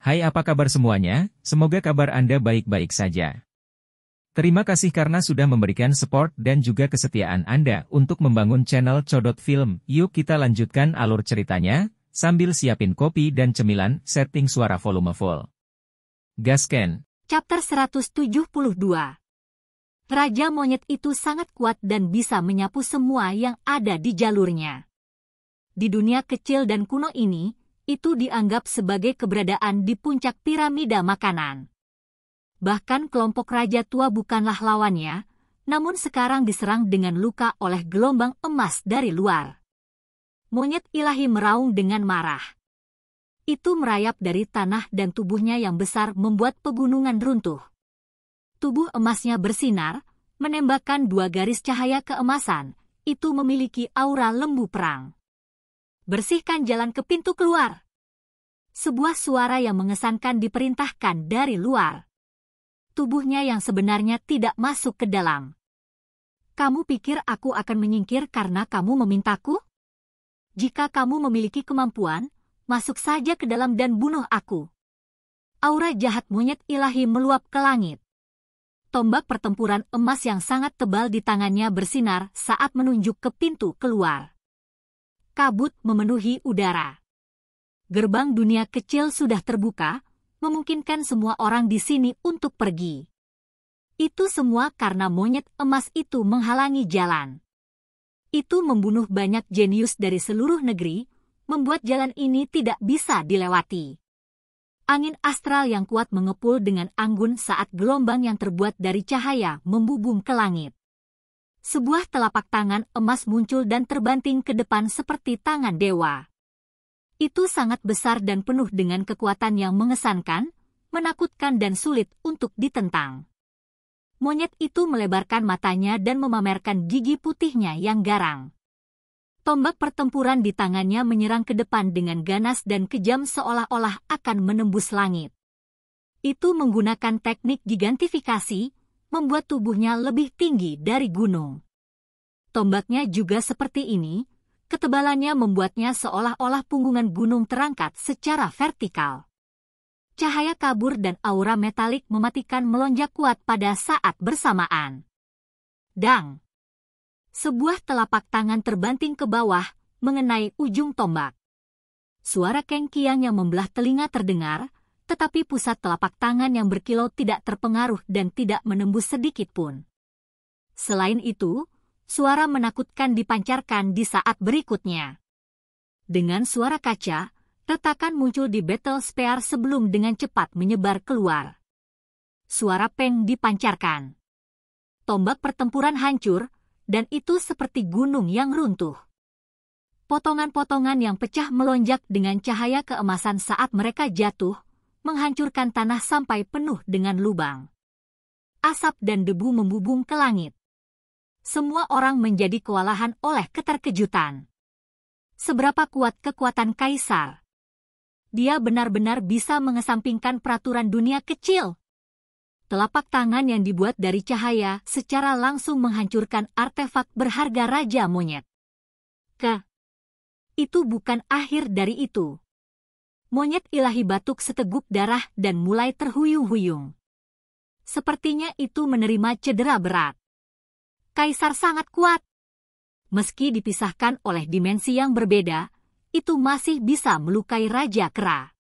Hai, apa kabar semuanya? Semoga kabar Anda baik-baik saja. Terima kasih karena sudah memberikan support dan juga kesetiaan Anda untuk membangun channel Codot Film. Yuk kita lanjutkan alur ceritanya, sambil siapin kopi dan cemilan, setting suara volume full. Gasken. Chapter 172. Raja monyet itu sangat kuat dan bisa menyapu semua yang ada di jalurnya. Di dunia kecil dan kuno ini, itu dianggap sebagai keberadaan di puncak piramida makanan. Bahkan kelompok raja tua bukanlah lawannya, namun sekarang diserang dengan luka oleh gelombang emas dari luar. Monyet ilahi meraung dengan marah. Itu merayap dari tanah dan tubuhnya yang besar membuat pegunungan runtuh. Tubuh emasnya bersinar, menembakkan dua garis cahaya keemasan, itu memiliki aura lembu perang. Bersihkan jalan ke pintu keluar. Sebuah suara yang mengesankan diperintahkan dari luar. Tubuhnya yang sebenarnya tidak masuk ke dalam. Kamu pikir aku akan menyingkir karena kamu memintaku? Jika kamu memiliki kemampuan, masuk saja ke dalam dan bunuh aku. Aura jahat monyet ilahi meluap ke langit. Tombak pertempuran emas yang sangat tebal di tangannya bersinar saat menunjuk ke pintu keluar. Kabut memenuhi udara. Gerbang dunia kecil sudah terbuka, memungkinkan semua orang di sini untuk pergi. Itu semua karena monyet emas itu menghalangi jalan. Itu membunuh banyak jenius dari seluruh negeri, membuat jalan ini tidak bisa dilewati. Angin astral yang kuat mengepul dengan anggun saat gelombang yang terbuat dari cahaya membubung ke langit. Sebuah telapak tangan emas muncul dan terbanting ke depan seperti tangan dewa. Itu sangat besar dan penuh dengan kekuatan yang mengesankan, menakutkan dan sulit untuk ditentang. Monyet itu melebarkan matanya dan memamerkan gigi putihnya yang garang. Tombak pertempuran di tangannya menyerang ke depan dengan ganas dan kejam seolah-olah akan menembus langit. Itu menggunakan teknik gigantifikasi, membuat tubuhnya lebih tinggi dari gunung. Tombaknya juga seperti ini, ketebalannya membuatnya seolah-olah punggungan gunung terangkat secara vertikal. Cahaya kabur dan aura metalik mematikan melonjak kuat pada saat bersamaan. Dang! Sebuah telapak tangan terbanting ke bawah, mengenai ujung tombak. Suara kengkiang yang membelah telinga terdengar, tetapi pusat telapak tangan yang berkilau tidak terpengaruh dan tidak menembus sedikit pun. Selain itu, suara menakutkan dipancarkan di saat berikutnya. Dengan suara kaca, retakan muncul di battle spear sebelum dengan cepat menyebar keluar. Suara peng dipancarkan. Tombak pertempuran hancur, dan itu seperti gunung yang runtuh. Potongan-potongan yang pecah melonjak dengan cahaya keemasan saat mereka jatuh, menghancurkan tanah sampai penuh dengan lubang. Asap dan debu membubung ke langit. Semua orang menjadi kewalahan oleh keterkejutan. Seberapa kuat kekuatan kaisar? Dia benar-benar bisa mengesampingkan peraturan dunia kecil. Telapak tangan yang dibuat dari cahaya secara langsung menghancurkan artefak berharga Raja Monyet. Itu bukan akhir dari itu. Monyet ilahi batuk seteguk darah dan mulai terhuyung-huyung. Sepertinya itu menerima cedera berat. Kaisar sangat kuat. Meski dipisahkan oleh dimensi yang berbeda, itu masih bisa melukai Raja Kera.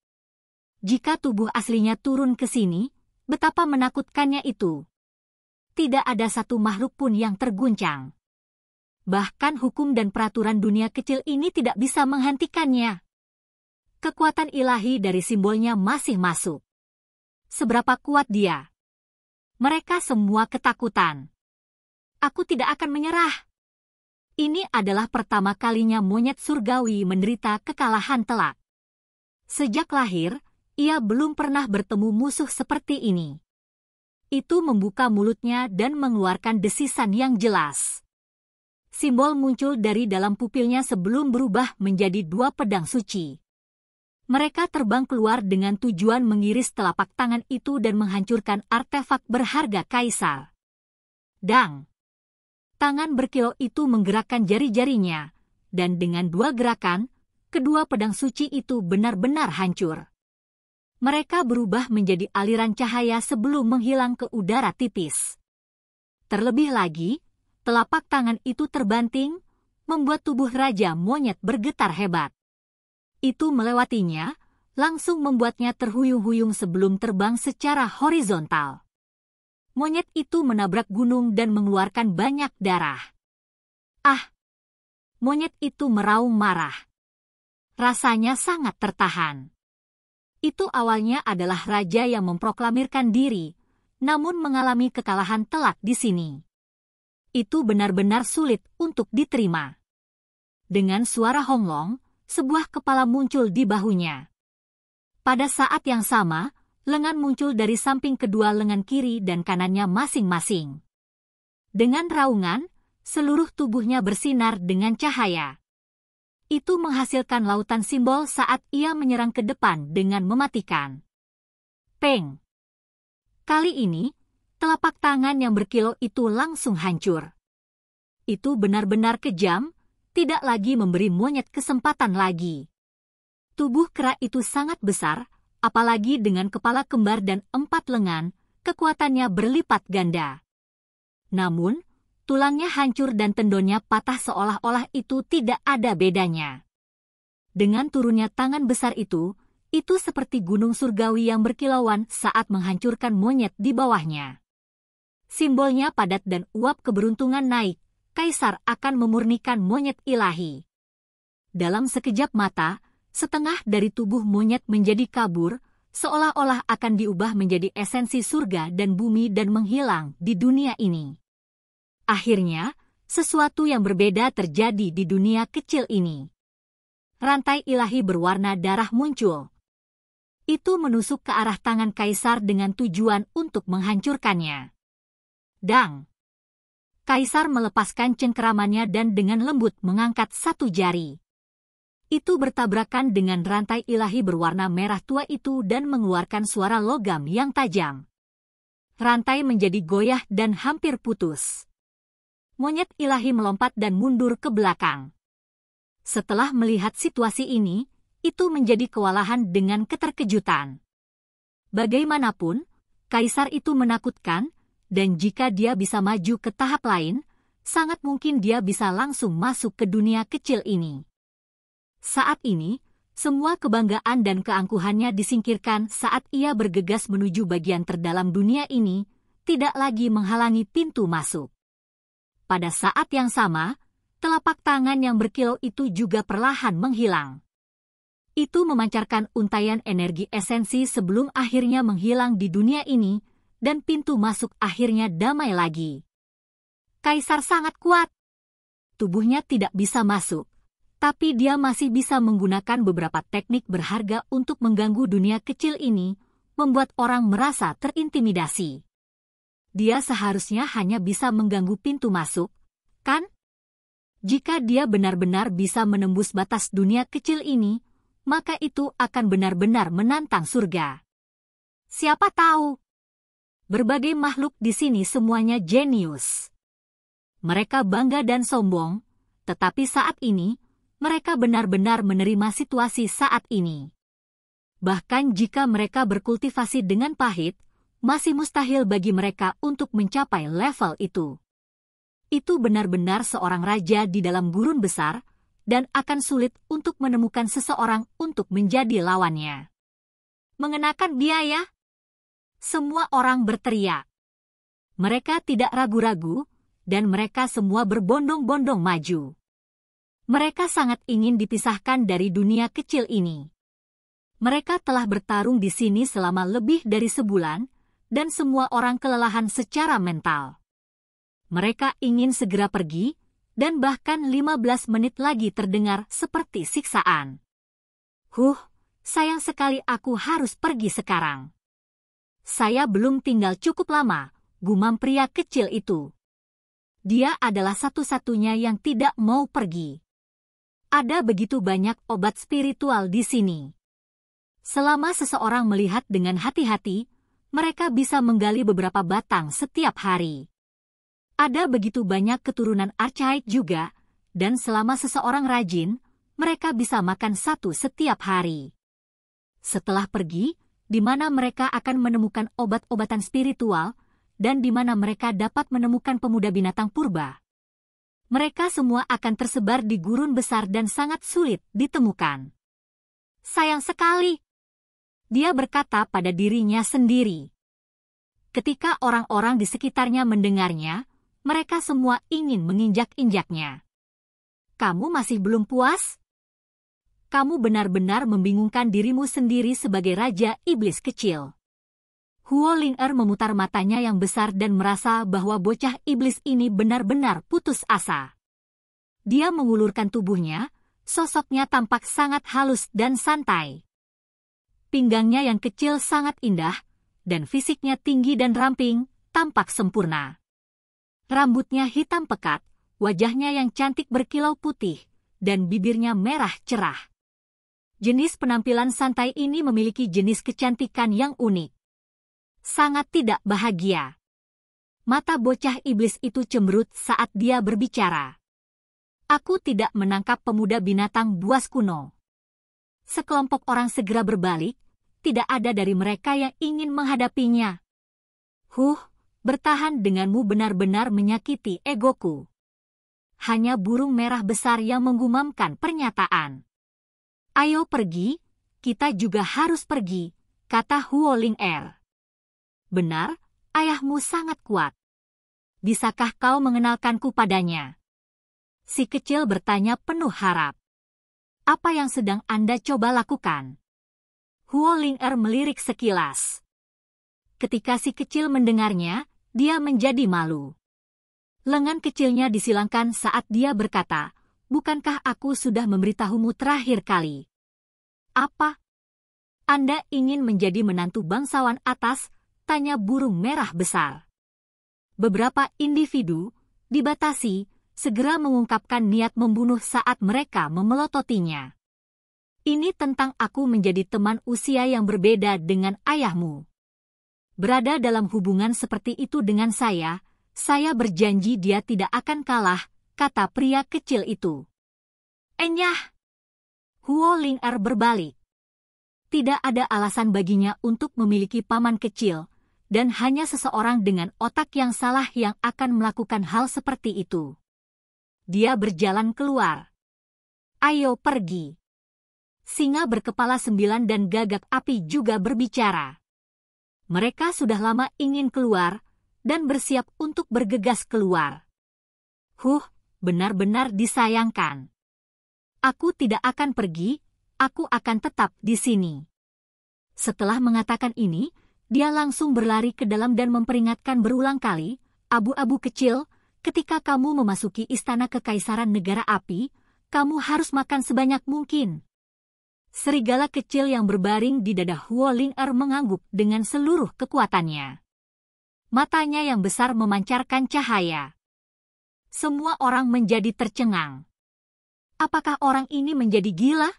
Jika tubuh aslinya turun ke sini, betapa menakutkannya itu. Tidak ada satu makhluk pun yang terguncang. Bahkan hukum dan peraturan dunia kecil ini tidak bisa menghentikannya. Kekuatan ilahi dari simbolnya masih masuk. Seberapa kuat dia? Mereka semua ketakutan. Aku tidak akan menyerah. Ini adalah pertama kalinya monyet surgawi menderita kekalahan telak. Sejak lahir, ia belum pernah bertemu musuh seperti ini. Itu membuka mulutnya dan mengeluarkan desisan yang jelas. Simbol muncul dari dalam pupilnya sebelum berubah menjadi dua pedang suci. Mereka terbang keluar dengan tujuan mengiris telapak tangan itu dan menghancurkan artefak berharga kaisar. Dang! Tangan berkilau itu menggerakkan jari-jarinya, dan dengan dua gerakan, kedua pedang suci itu benar-benar hancur. Mereka berubah menjadi aliran cahaya sebelum menghilang ke udara tipis. Terlebih lagi, telapak tangan itu terbanting, membuat tubuh Raja Monyet bergetar hebat. Itu melewatinya, langsung membuatnya terhuyung-huyung sebelum terbang secara horizontal. Monyet itu menabrak gunung dan mengeluarkan banyak darah. Ah! Monyet itu meraung marah. Rasanya sangat tertahan. Itu awalnya adalah raja yang memproklamirkan diri, namun mengalami kekalahan telak di sini. Itu benar-benar sulit untuk diterima. Dengan suara honglong, sebuah kepala muncul di bahunya. Pada saat yang sama, lengan muncul dari samping kedua lengan kiri dan kanannya masing-masing. Dengan raungan, seluruh tubuhnya bersinar dengan cahaya. Itu menghasilkan lautan simbol saat ia menyerang ke depan dengan mematikan. Peng! Kali ini, telapak tangan yang berkilau itu langsung hancur. Itu benar-benar kejam, tidak lagi memberi monyet kesempatan lagi. Tubuh kera itu sangat besar, apalagi dengan kepala kembar dan 4 lengan, kekuatannya berlipat ganda. Namun, tulangnya hancur dan tendonnya patah seolah-olah itu tidak ada bedanya. Dengan turunnya tangan besar itu seperti gunung surgawi yang berkilauan saat menghancurkan monyet di bawahnya. Simbolnya padat dan uap keberuntungan naik, kaisar akan memurnikan monyet ilahi. Dalam sekejap mata, setengah dari tubuh monyet menjadi kabur, seolah-olah akan diubah menjadi esensi surga dan bumi dan menghilang di dunia ini. Akhirnya, sesuatu yang berbeda terjadi di dunia kecil ini. Rantai ilahi berwarna darah muncul. Itu menusuk ke arah tangan kaisar dengan tujuan untuk menghancurkannya. Dang! Kaisar melepaskan cengkeramannya dan dengan lembut mengangkat 1 jari. Itu bertabrakan dengan rantai ilahi berwarna merah tua itu dan mengeluarkan suara logam yang tajam. Rantai menjadi goyah dan hampir putus. Monyet ilahi melompat dan mundur ke belakang. Setelah melihat situasi ini, itu menjadi kewalahan dengan keterkejutan. Bagaimanapun, kaisar itu menakutkan, dan jika dia bisa maju ke tahap lain, sangat mungkin dia bisa langsung masuk ke dunia kecil ini. Saat ini, semua kebanggaan dan keangkuhannya disingkirkan saat ia bergegas menuju bagian terdalam dunia ini, tidak lagi menghalangi pintu masuk. Pada saat yang sama, telapak tangan yang berkilau itu juga perlahan menghilang. Itu memancarkan untaian energi esensi sebelum akhirnya menghilang di dunia ini, dan pintu masuk akhirnya damai lagi. Kaisar sangat kuat. Tubuhnya tidak bisa masuk, tapi dia masih bisa menggunakan beberapa teknik berharga untuk mengganggu dunia kecil ini, membuat orang merasa terintimidasi. Dia seharusnya hanya bisa mengganggu pintu masuk, kan? Jika dia benar-benar bisa menembus batas dunia kecil ini, maka itu akan benar-benar menantang surga. Siapa tahu? Berbagai makhluk di sini semuanya jenius. Mereka bangga dan sombong, tetapi saat ini, mereka benar-benar menerima situasi saat ini. Bahkan jika mereka berkultivasi dengan pahit, masih mustahil bagi mereka untuk mencapai level itu. Itu benar-benar seorang raja di dalam gurun besar, dan akan sulit untuk menemukan seseorang untuk menjadi lawannya. Mengenakan biaya? Semua orang berteriak. Mereka tidak ragu-ragu, dan mereka semua berbondong-bondong maju. Mereka sangat ingin dipisahkan dari dunia kecil ini. Mereka telah bertarung di sini selama lebih dari sebulan, dan semua orang kelelahan secara mental. Mereka ingin segera pergi, dan bahkan 15 menit lagi terdengar seperti siksaan. Sayang sekali aku harus pergi sekarang. Saya belum tinggal cukup lama, gumam pria kecil itu. Dia adalah satu-satunya yang tidak mau pergi. Ada begitu banyak obat spiritual di sini. Selama seseorang melihat dengan hati-hati, mereka bisa menggali beberapa batang setiap hari. Ada begitu banyak keturunan archaik juga, dan selama seseorang rajin, mereka bisa makan 1 setiap hari. Setelah pergi, di mana mereka akan menemukan obat-obatan spiritual, dan di mana mereka dapat menemukan pemuda binatang purba. Mereka semua akan tersebar di gurun besar dan sangat sulit ditemukan. Sayang sekali, dia berkata pada dirinya sendiri. Ketika orang-orang di sekitarnya mendengarnya, mereka semua ingin menginjak-injaknya. Kamu masih belum puas? Kamu benar-benar membingungkan dirimu sendiri sebagai Raja Iblis kecil. Huo Ling'er memutar matanya yang besar dan merasa bahwa bocah iblis ini benar-benar putus asa. Dia mengulurkan tubuhnya, sosoknya tampak sangat halus dan santai. Pinggangnya yang kecil sangat indah, dan fisiknya tinggi dan ramping, tampak sempurna. Rambutnya hitam pekat, wajahnya yang cantik berkilau putih, dan bibirnya merah cerah. Jenis penampilan santai ini memiliki jenis kecantikan yang unik. Sangat tidak bahagia. Mata bocah iblis itu cemberut saat dia berbicara. Aku tidak menangkap pemuda binatang buas kuno. Sekelompok orang segera berbalik, tidak ada dari mereka yang ingin menghadapinya. Bertahan denganmu benar-benar menyakiti egoku. Hanya burung merah besar yang menggumamkan pernyataan. Ayo pergi, kita juga harus pergi, kata Huo Ling'er. Benar, ayahmu sangat kuat. Bisakah kau mengenalkanku padanya? Si kecil bertanya penuh harap. Apa yang sedang Anda coba lakukan? Huo Ling'er melirik sekilas. Ketika si kecil mendengarnya, dia menjadi malu. Lengan kecilnya disilangkan saat dia berkata, bukankah aku sudah memberitahumu terakhir kali? Apa? Anda ingin menjadi menantu bangsawan atas? Tanya burung merah besar. Beberapa individu, dibatasi, segera mengungkapkan niat membunuh saat mereka memelototinya. Ini tentang aku menjadi teman usia yang berbeda dengan ayahmu. Berada dalam hubungan seperti itu dengan saya berjanji dia tidak akan kalah, kata pria kecil itu. Enyah! Huo Ling'er berbalik. Tidak ada alasan baginya untuk memiliki paman kecil, dan hanya seseorang dengan otak yang salah yang akan melakukan hal seperti itu. Dia berjalan keluar. Ayo pergi. Singa berkepala 9 dan gagak api juga berbicara. Mereka sudah lama ingin keluar, dan bersiap untuk bergegas keluar. Benar-benar disayangkan. Aku tidak akan pergi, aku akan tetap di sini. Setelah mengatakan ini, dia langsung berlari ke dalam dan memperingatkan berulang kali, abu-abu kecil, ketika kamu memasuki istana kekaisaran negara api, kamu harus makan sebanyak mungkin. Serigala kecil yang berbaring di dada Huo Ling'er mengangguk dengan seluruh kekuatannya. Matanya yang besar memancarkan cahaya. Semua orang menjadi tercengang. Apakah orang ini menjadi gila?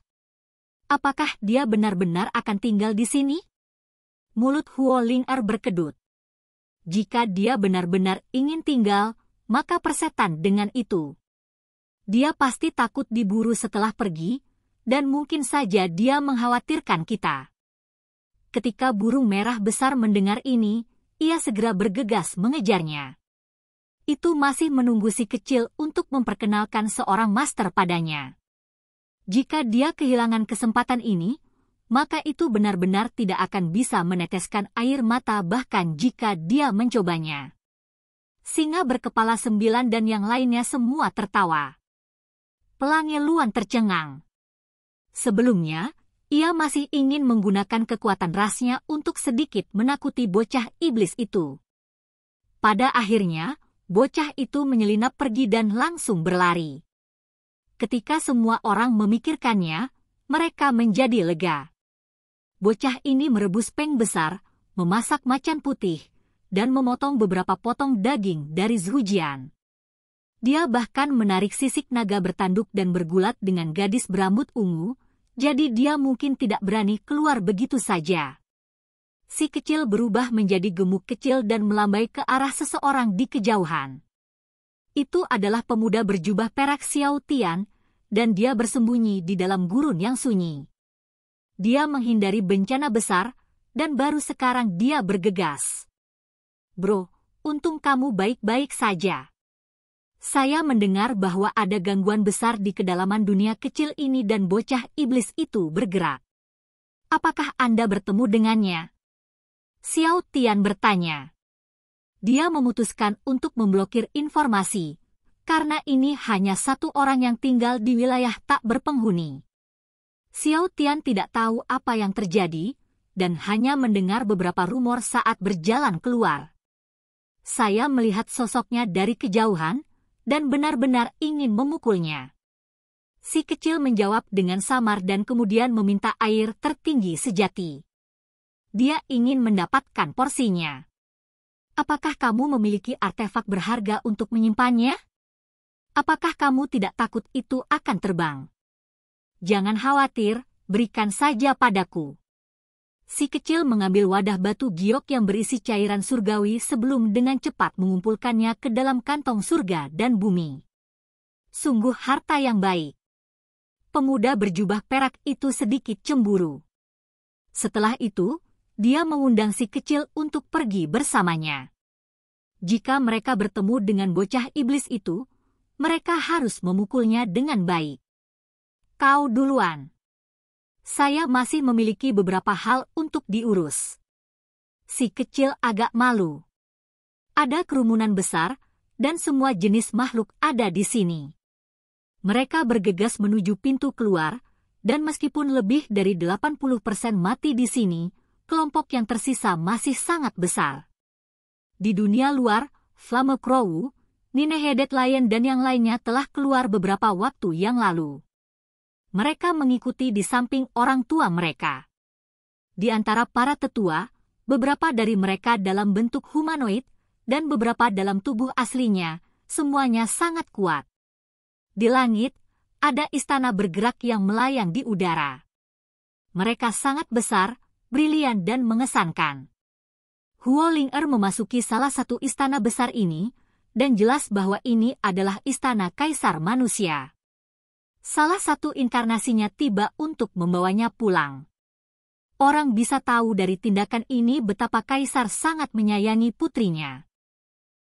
Apakah dia benar-benar akan tinggal di sini? Mulut Huo Ling'er berkedut. Jika dia benar-benar ingin tinggal, maka persetan dengan itu. Dia pasti takut diburu setelah pergi, dan mungkin saja dia mengkhawatirkan kita. Ketika burung merah besar mendengar ini, ia segera bergegas mengejarnya. Itu masih menunggu si kecil untuk memperkenalkan seorang master padanya. Jika dia kehilangan kesempatan ini, maka itu benar-benar tidak akan bisa meneteskan air mata bahkan jika dia mencobanya. Singa berkepala 9 dan yang lainnya semua tertawa. Pelangi Luan tercengang. Sebelumnya, ia masih ingin menggunakan kekuatan rasnya untuk sedikit menakuti bocah iblis itu. Pada akhirnya, bocah itu menyelinap pergi dan langsung berlari. Ketika semua orang memikirkannya, mereka menjadi lega. Bocah ini merebus peng besar, memasak macan putih, dan memotong beberapa potong daging dari Zhujian. Dia bahkan menarik sisik naga bertanduk dan bergulat dengan gadis berambut ungu, jadi dia mungkin tidak berani keluar begitu saja. Si kecil berubah menjadi gemuk kecil dan melambai ke arah seseorang di kejauhan. Itu adalah pemuda berjubah perak Xiao Tian, dan dia bersembunyi di dalam gurun yang sunyi. Dia menghindari bencana besar, dan baru sekarang dia bergegas. Bro, untung kamu baik-baik saja. Saya mendengar bahwa ada gangguan besar di kedalaman dunia kecil ini dan bocah iblis itu bergerak. Apakah Anda bertemu dengannya? Xiao Tian bertanya. Dia memutuskan untuk memblokir informasi, karena ini hanya satu orang yang tinggal di wilayah tak berpenghuni. Xiao Tian tidak tahu apa yang terjadi, dan hanya mendengar beberapa rumor saat berjalan keluar. Saya melihat sosoknya dari kejauhan, dan benar-benar ingin memukulnya. Si kecil menjawab dengan samar dan kemudian meminta air tertinggi sejati. Dia ingin mendapatkan porsinya. Apakah kamu memiliki artefak berharga untuk menyimpannya? Apakah kamu tidak takut itu akan terbang? Jangan khawatir, berikan saja padaku. Si kecil mengambil wadah batu giok yang berisi cairan surgawi sebelum dengan cepat mengumpulkannya ke dalam kantong surga dan bumi. Sungguh harta yang baik. Pemuda berjubah perak itu sedikit cemburu. Setelah itu, dia mengundang si kecil untuk pergi bersamanya. Jika mereka bertemu dengan bocah iblis itu, mereka harus memukulnya dengan baik. Kau duluan. Saya masih memiliki beberapa hal untuk diurus. Si kecil agak malu. Ada kerumunan besar, dan semua jenis makhluk ada di sini. Mereka bergegas menuju pintu keluar, dan meskipun lebih dari 80% mati di sini, kelompok yang tersisa masih sangat besar. Di dunia luar, Flamme Crow, Nineheded Lion dan yang lainnya telah keluar beberapa waktu yang lalu. Mereka mengikuti di samping orang tua mereka. Di antara para tetua, beberapa dari mereka dalam bentuk humanoid, dan beberapa dalam tubuh aslinya, semuanya sangat kuat. Di langit, ada istana bergerak yang melayang di udara. Mereka sangat besar, brilian dan mengesankan. Huo Ling-er memasuki salah satu istana besar ini, dan jelas bahwa ini adalah istana Kaisar Manusia. Salah satu inkarnasinya tiba untuk membawanya pulang. Orang bisa tahu dari tindakan ini betapa Kaisar sangat menyayangi putrinya.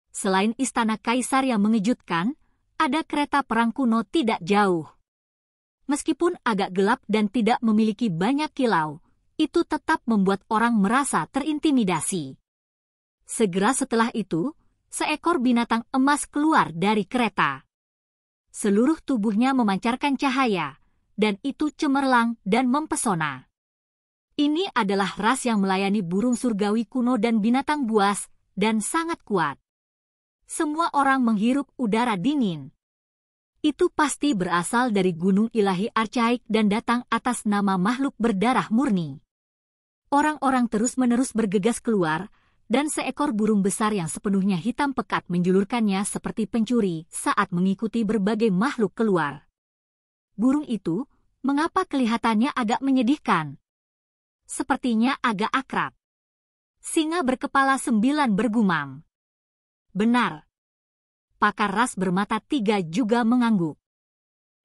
Selain istana Kaisar yang mengejutkan, ada kereta perang kuno tidak jauh. Meskipun agak gelap dan tidak memiliki banyak kilau, itu tetap membuat orang merasa terintimidasi. Segera setelah itu, seekor binatang emas keluar dari kereta. Seluruh tubuhnya memancarkan cahaya, dan itu cemerlang dan mempesona. Ini adalah ras yang melayani burung surgawi kuno dan binatang buas, dan sangat kuat. Semua orang menghirup udara dingin. Itu pasti berasal dari gunung ilahi Archaik dan datang atas nama makhluk berdarah murni. Orang-orang terus-menerus bergegas keluar, dan seekor burung besar yang sepenuhnya hitam pekat menjulurkannya seperti pencuri saat mengikuti berbagai makhluk keluar. Burung itu, mengapa kelihatannya agak menyedihkan? Sepertinya agak akrab. Singa berkepala 9 bergumam. Benar. Pakar ras bermata 3 juga mengangguk.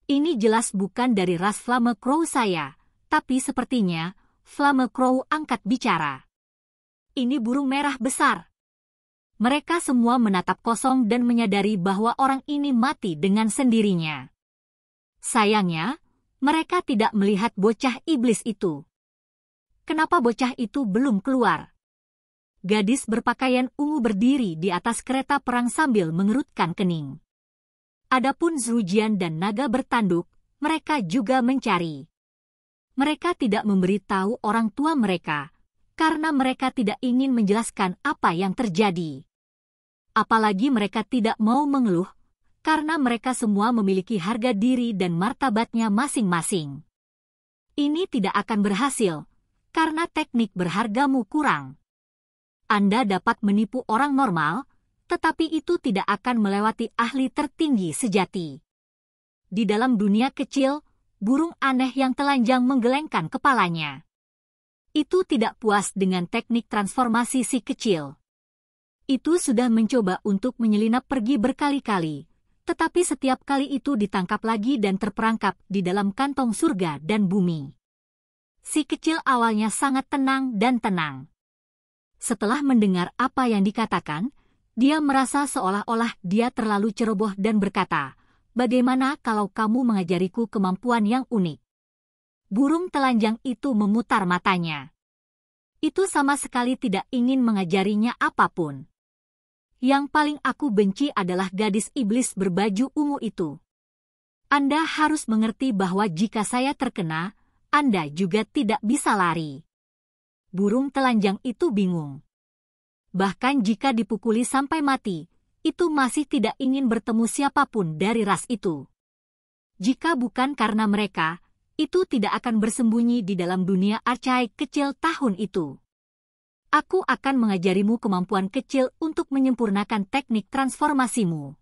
Ini jelas bukan dari ras Flamme Crow saya, tapi sepertinya Flamme Crow angkat bicara. Ini burung merah besar. Mereka semua menatap kosong dan menyadari bahwa orang ini mati dengan sendirinya. Sayangnya, mereka tidak melihat bocah iblis itu. Kenapa bocah itu belum keluar? Gadis berpakaian ungu berdiri di atas kereta perang sambil mengerutkan kening. Adapun Zhujian dan naga bertanduk, mereka juga mencari. Mereka tidak memberitahu orang tua mereka, karena mereka tidak ingin menjelaskan apa yang terjadi. Apalagi mereka tidak mau mengeluh, karena mereka semua memiliki harga diri dan martabatnya masing-masing. Ini tidak akan berhasil, karena teknik berhargamu kurang. Anda dapat menipu orang normal, tetapi itu tidak akan melewati ahli tertinggi sejati. Di dalam dunia kecil, burung aneh yang telanjang menggelengkan kepalanya. Itu tidak puas dengan teknik transformasi si kecil. Itu sudah mencoba untuk menyelinap pergi berkali-kali, tetapi setiap kali itu ditangkap lagi dan terperangkap di dalam kantong surga dan bumi. Si kecil awalnya sangat tenang dan tenang. Setelah mendengar apa yang dikatakan, dia merasa seolah-olah dia terlalu ceroboh dan berkata, "Bagaimana kalau kamu mengajariku kemampuan yang unik?" Burung telanjang itu memutar matanya. Itu sama sekali tidak ingin mengajarinya apapun. Yang paling aku benci adalah gadis iblis berbaju ungu itu. Anda harus mengerti bahwa jika saya terkena, Anda juga tidak bisa lari. Burung telanjang itu bingung. Bahkan jika dipukuli sampai mati, itu masih tidak ingin bertemu siapapun dari ras itu. Jika bukan karena mereka, itu tidak akan bersembunyi di dalam dunia archaik kecil tahun itu. Aku akan mengajarimu kemampuan kecil untuk menyempurnakan teknik transformasimu.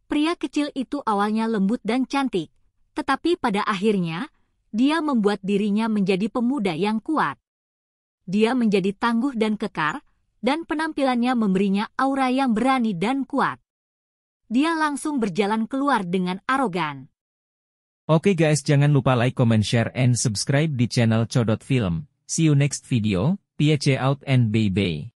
Pria kecil itu awalnya lembut dan cantik, tetapi pada akhirnya, dia membuat dirinya menjadi pemuda yang kuat. Dia menjadi tangguh dan kekar, dan penampilannya memberinya aura yang berani dan kuat. Dia langsung berjalan keluar dengan arogan. Oke guys, jangan lupa like, comment, share, and subscribe di channel Codot Film. See you next video. Peace out and bye-bye.